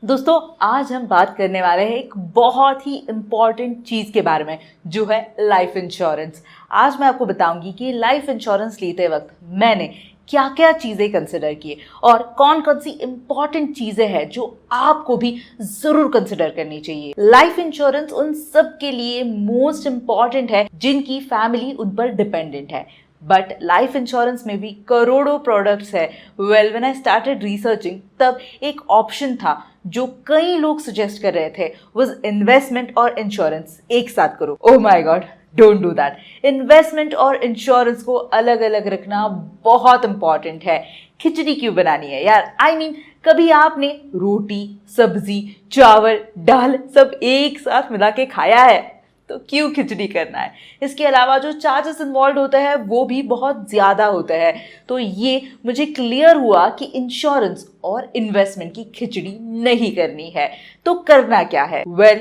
दोस्तों, आज हम बात करने वाले हैं एक बहुत ही इम्पॉर्टेंट चीज़ के बारे में, जो है लाइफ इंश्योरेंस। आज मैं आपको बताऊंगी कि लाइफ इंश्योरेंस लेते वक्त मैंने क्या क्या चीज़ें कंसिडर की और कौन कौन सी इम्पॉर्टेंट चीज़ें हैं जो आपको भी ज़रूर कंसिडर करनी चाहिए। लाइफ इंश्योरेंस उन सब के लिए मोस्ट इम्पॉर्टेंट है जिनकी फैमिली उन पर डिपेंडेंट है। बट लाइफ इंश्योरेंस में भी करोड़ों प्रोडक्ट्स है। Well, when I started researching, तब एक ऑप्शन था जो कई लोग सजेस्ट कर रहे थे, वाज इन्वेस्टमेंट और इंश्योरेंस एक साथ करो। Oh my God, don't do that. Investment और इंश्योरेंस को अलग अलग रखना बहुत इंपॉर्टेंट है। खिचड़ी क्यों बनानी है यार? आई मीन, कभी आपने रोटी, सब्जी, चावल, दाल सब एक साथ मिला के खाया है? तो क्यों खिचड़ी करना है? इसके अलावा जो चार्जेस इन्वॉल्व होते हैं वो भी बहुत ज़्यादा होते हैं। तो ये मुझे क्लियर हुआ कि इंश्योरेंस और इन्वेस्टमेंट की खिचड़ी नहीं करनी है। तो करना क्या है? Well,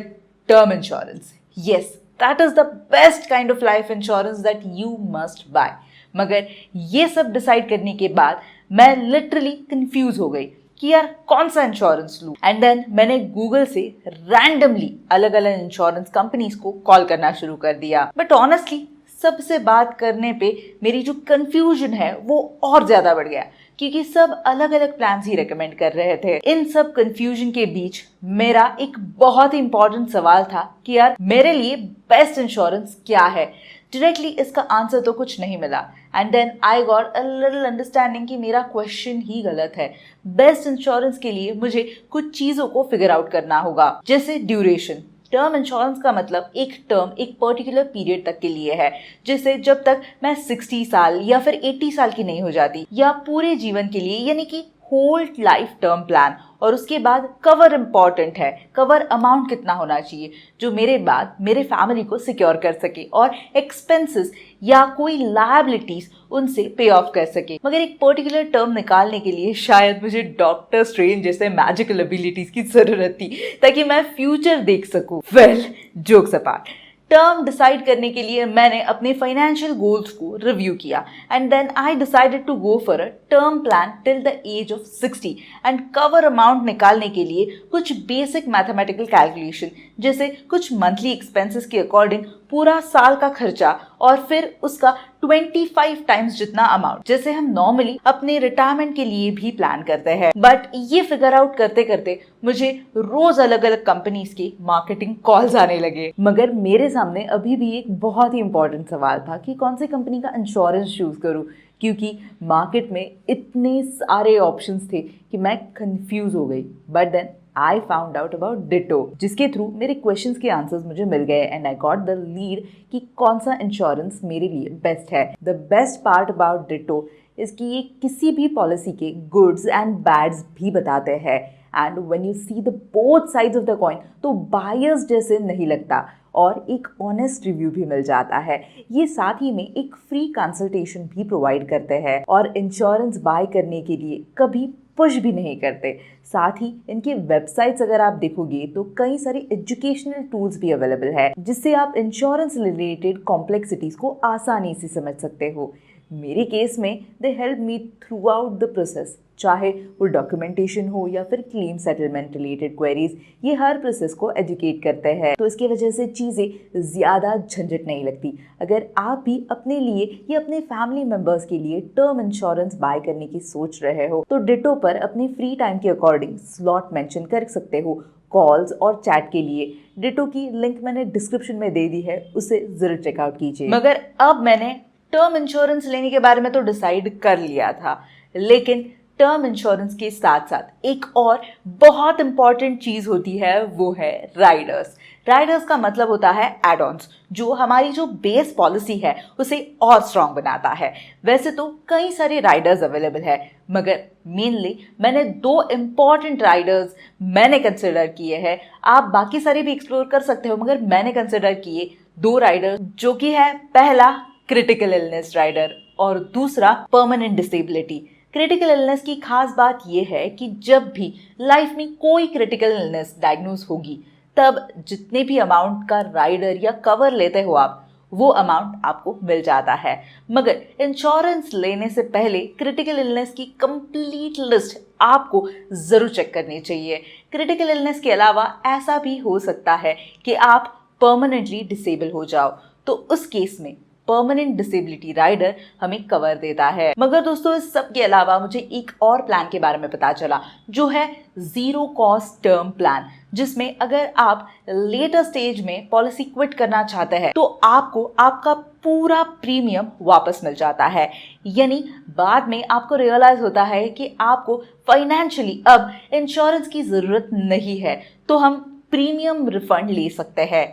term insurance. Yes, that is the best kind of life insurance that you must buy. मगर ये सब डिसाइड करने के बाद मैं लिटरली कंफ्यूज हो गई कि यार कौन सा इंश्योरेंस लूं। एंड देन मैंने गूगल से रैंडमली अलग अलग इंश्योरेंस कंपनीज को कॉल करना शुरू कर दिया। बट ऑनेस्टली सबसे बात करने पे मेरी जो कंफ्यूजन है वो और ज्यादा बढ़ गया, क्योंकि सब अलग अलग प्लान्स ही रेकमेंड कर रहे थे। इन सब कंफ्यूजन के बीच मेरा एक बहुत ही इंपॉर्टेंट सवाल था कि यार मेरे लिए बेस्ट इंश्योरेंस क्या है। डायरेक्टली इसका आंसर तो कुछ नहीं मिला। And then I got a little understanding कि मेरा क्वेश्चन ही गलत है। बेस्ट इंश्योरेंस के लिए मुझे कुछ चीजों को फिगर आउट करना होगा, जैसे ड्यूरेशन। टर्म इंश्योरेंस का मतलब एक टर्म एक पर्टिकुलर पीरियड तक के लिए है, जैसे जब तक मैं 60 साल या फिर 80 साल की नहीं हो जाती, या पूरे जीवन के लिए, यानी कि होल लाइफ टर्म प्लान। और उसके बाद कवर इंपॉर्टेंट है। कवर अमाउंट कितना होना चाहिए जो मेरे बाद मेरे फैमिली को सिक्योर कर सके और एक्सपेंसेस या कोई लायबिलिटीज उनसे पे ऑफ कर सके। मगर एक पर्टिकुलर टर्म निकालने के लिए शायद मुझे डॉक्टर स्ट्रेंज जैसे मैजिकल एबिलिटीज की जरूरत थी ताकि मैं फ्यूचर देख सकूं। Well, jokes apart, term decide करने के लिए मैंने अपने फाइनेंशियल गोल्स को रिव्यू किया and then I decided to go for a term plan till the age of 60। And cover amount निकालने के लिए कुछ बेसिक मैथमेटिकल कैलकुलेशन, जैसे कुछ मंथली एक्सपेंसेस के अकॉर्डिंग पूरा साल का खर्चा और फिर उसका 25 टाइम्स जितना अमाउंट, जैसे हम नॉर्मली अपने रिटायरमेंट के लिए भी प्लान करते हैं। बट ये फिगर आउट करते करते मुझे रोज अलग अलग कंपनीज के मार्केटिंग कॉल्स आने लगे। मगर मेरे सामने अभी भी एक बहुत ही इंपॉर्टेंट सवाल था कि कौन सी कंपनी का इंश्योरेंस चूज करूं, क्योंकि मार्केट में इतने सारे ऑप्शंस थे कि मैं कंफ्यूज हो गई। But then I found out about Ditto, जिसके थ्रू मेरे क्वेश्चंस के आंसर्स मुझे मिल गए and I got the lead कि कौन सा इंश्योरेंस मेरे लिए बेस्ट है। The best part about Ditto is कि ये किसी भी पॉलिसी के गुड्स एंड बैड्स भी बताते हैं। And when you see the both sides of the coin, तो बायर्स जैसे नहीं लगता और एक ऑनेस्ट रिव्यू भी मिल जाता है। ये साथ ही में एक फ्री कंसल्टेशन भी प्रोवाइड करते हैं और इंश्योरेंस बाय करने के लिए कभी पुश भी नहीं करते। साथ ही इनके वेबसाइट्स अगर आप देखोगे तो कई सारे एजुकेशनल टूल्स भी अवेलेबल है, जिससे आप इंश्योरेंस रिलेटेड कॉम्प्लेक्सिटीज को आसानी से समझ सकते हो। मेरे केस में they help me through out the process, चाहे वो डॉक्यूमेंटेशन हो या फिर क्लेम सेटलमेंट रिलेटेड क्वेरीज, ये हर प्रोसेस को एजुकेट करते हैं। तो इसकी वजह से चीज़ें ज़्यादा झंझट नहीं लगती। अगर आप भी अपने लिए या अपने फैमिली मेम्बर्स के लिए टर्म इंश्योरेंस बाय करने की सोच रहे हो तो डिटो पर अपने फ्री टाइम के अकॉर्डिंग स्लॉट मेंशन कर सकते हो कॉल्स और चैट के लिए। डिटो की लिंक मैंने डिस्क्रिप्शन में दे दी है, उसे जरूर चेकआउट कीजिए। मगर अब मैंने टर्म इंश्योरेंस लेने के बारे में तो डिसाइड कर लिया था, लेकिन टर्म इंश्योरेंस के साथ साथ एक और बहुत इंपॉर्टेंट चीज होती है, वो है राइडर्स। राइडर्स का मतलब होता है एड ऑन्स, जो हमारी जो बेस पॉलिसी है उसे और स्ट्रांग बनाता है। वैसे तो कई सारे राइडर्स अवेलेबल है, मगर मेनली मैंने 2 इंपॉर्टेंट राइडर्स मैंने कंसिडर किए हैं। आप बाकी सारे भी एक्सप्लोर कर सकते हो, मगर मैंने कंसिडर किए 2 राइडर, जो कि है पहला क्रिटिकल इलनेस राइडर और दूसरा परमानेंट डिसेबिलिटी। क्रिटिकल इलनेस की खास बात यह है कि जब भी लाइफ में कोई क्रिटिकल इलनेस डायग्नोज होगी, तब जितने भी अमाउंट का राइडर या कवर लेते हो आप, वो अमाउंट आपको मिल जाता है। मगर इंश्योरेंस लेने से पहले क्रिटिकल इलनेस की कंप्लीट लिस्ट आपको ज़रूर चेक करनी चाहिए। क्रिटिकल इलनेस के अलावा ऐसा भी हो सकता है कि आप परमानेंटली डिसेबल हो जाओ, तो उस केस में परमानेंट डिसेबिलिटी राइडर हमें कवर देता है। मगर दोस्तों, इस सब के अलावा मुझे एक और प्लान के बारे में पता चला, जो है जीरो कॉस्ट टर्म प्लान, जिसमें अगर आप लेटर स्टेज में पॉलिसी क्विट करना चाहते हैं तो आपको आपका पूरा प्रीमियम वापस मिल जाता है। यानी बाद में आपको रियलाइज होता है कि आपको फाइनेंशियली अब इंश्योरेंस की जरूरत नहीं है, तो हम प्रीमियम रिफंड ले सकते हैं।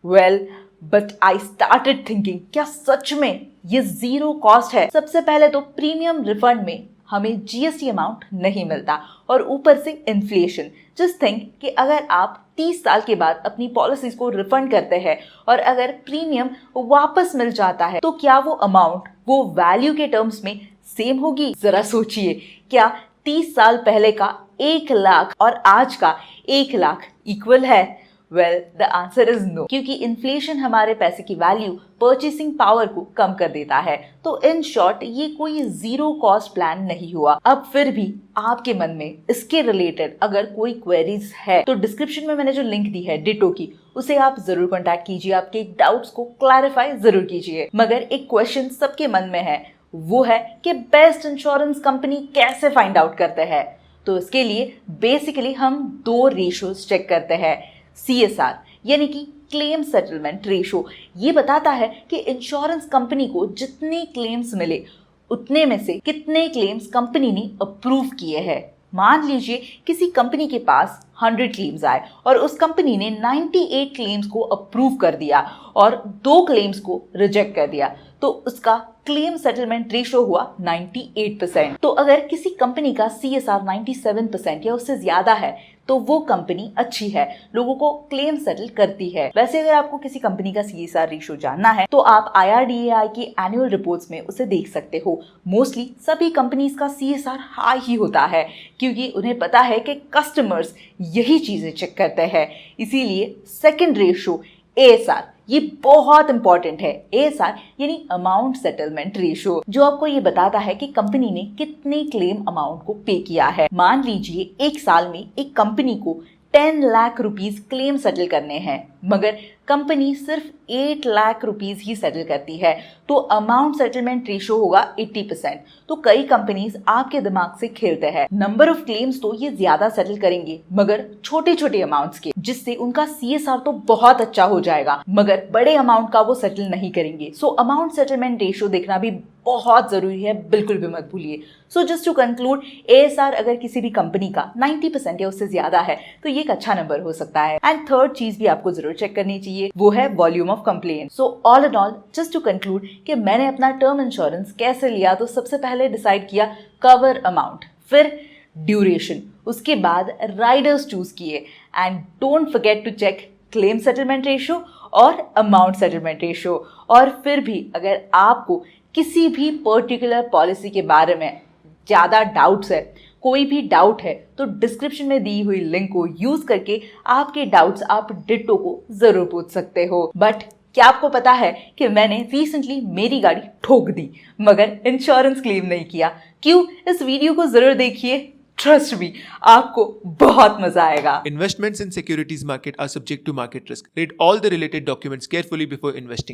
Well, but I started thinking, क्या सच में ये जीरो कॉस्ट है? सबसे पहले तो प्रीमियम रिफंड में हमें जीएसटी अमाउंट नहीं मिलता और ऊपर से इन्फ्लेशन। जस्ट थिंक कि अगर आप 30 साल के बाद अपनी पॉलिसीज को रिफंड करते हैं और अगर प्रीमियम वापस मिल जाता है, तो क्या वो अमाउंट वो वैल्यू के टर्म्स में सेम होगी? जरा सोचिए, क्या 30 साल पहले का 1 लाख और आज का 1 लाख इक्वल है? Well, the answer is no, क्योंकि इन्फ्लेशन हमारे पैसे की वैल्यू, परचेसिंग पावर को कम कर देता है। तो इन शॉर्ट ये कोई जीरो कॉस्ट प्लान नहीं हुआ। अब फिर भी आपके मन में इसके रिलेटेड अगर कोई क्वेरीज है तो डिस्क्रिप्शन में मैंने जो लिंक दी है डिटो की, उसे आप जरूर कॉन्टैक्ट कीजिए, आपके डाउट्स को क्लैरिफाई जरूर कीजिए। मगर एक क्वेश्चन सबके मन में है, वो है कि बेस्ट इंश्योरेंस कंपनी कैसे फाइंड आउट करते हैं? तो इसके लिए बेसिकली हम 2 रेशियोज चेक करते हैं। CSR यानी कि क्लेम सेटलमेंट रेशो, ये बताता है कि इंश्योरेंस कंपनी को जितने क्लेम्स मिले उतने में से कितने क्लेम्स कंपनी ने अप्रूव किए हैं। मान लीजिए किसी कंपनी के पास 100 क्लेम्स आए और उस कंपनी ने 98 क्लेम्स को अप्रूव कर दिया और 2 क्लेम्स को रिजेक्ट कर दिया, तो उसका क्लेम सेटलमेंट रेशो हुआ 98%। तो अगर किसी कंपनी का CSR 97% या उससे ज्यादा है तो वो कंपनी अच्छी है, लोगों को क्लेम सेटल करती है। वैसे अगर आपको किसी कंपनी का CSR रेशो जानना है तो आप IRDAI की एनुअल रिपोर्ट्स में उसे देख सकते हो। मोस्टली सभी कंपनीज का CSR हाई ही होता है, क्योंकि उन्हें पता है कि कस्टमर्स यही चीजें चेक करते हैं। इसीलिए सेकंड रेशो ASR, ये बहुत इंपॉर्टेंट है। ASR यानी अमाउंट सेटलमेंट रेशो, जो आपको ये बताता है कि कंपनी ने कितने क्लेम अमाउंट को पे किया है। मान लीजिए 1 साल में एक कंपनी को 10 लाख रुपीस क्लेम सेटल करने हैं, मगर कंपनी सिर्फ 8 लाख रुपीस ही सेटल करती है, तो अमाउंट सेटलमेंट रेशो होगा 80%। तो कई कंपनीज आपके दिमाग से खेलते हैं। नंबर ऑफ क्लेम्स तो ये ज्यादा सेटल करेंगे, मगर छोटे छोटे अमाउंट्स के, जिससे उनका CSR तो बहुत अच्छा हो जाएगा, मगर बड़े अमाउंट का वो सेटल नहीं करेंगे। सो अमाउंट सेटलमेंट रेशो देखना भी बहुत जरूरी है, बिल्कुल भी मत भूलिए। So just to conclude, ASR अगर किसी भी कंपनी का 90% या उससे ज्यादा है तो ये एक अच्छा नंबर हो सकता है। एंड थर्ड चीज भी आपको जरूर चेक करनी चाहिए, वो है volume of complaint. So all in all, just to conclude कि मैंने अपना टर्म इंश्योरेंस कैसे लिया, तो सबसे पहले डिसाइड किया कवर अमाउंट, फिर ड्यूरेशन, उसके बाद राइडर्स चूज किए, and don't forget to check claim settlement ratio और अमाउंट सेटलमेंट रेशो। और फिर भी अगर आपको किसी भी पर्टिकुलर पॉलिसी के बारे में ज़्यादा डाउट्स है, कोई भी डाउट है, तो डिस्क्रिप्शन में दी हुई लिंक को यूज करके आपके डाउट्स आप डिट्टो को जरूर पूछ सकते हो। बट क्या आपको पता है कि मैंने रिसेंटली मेरी गाड़ी ठोक दी मगर इंश्योरेंस क्लेम नहीं किया? क्यों? इस वीडियो को जरूर देखिए, ट्रस्ट मी, आपको बहुत मजा आएगा। Investments in securities market are subject to market risk. Read all the related documents carefully before investing.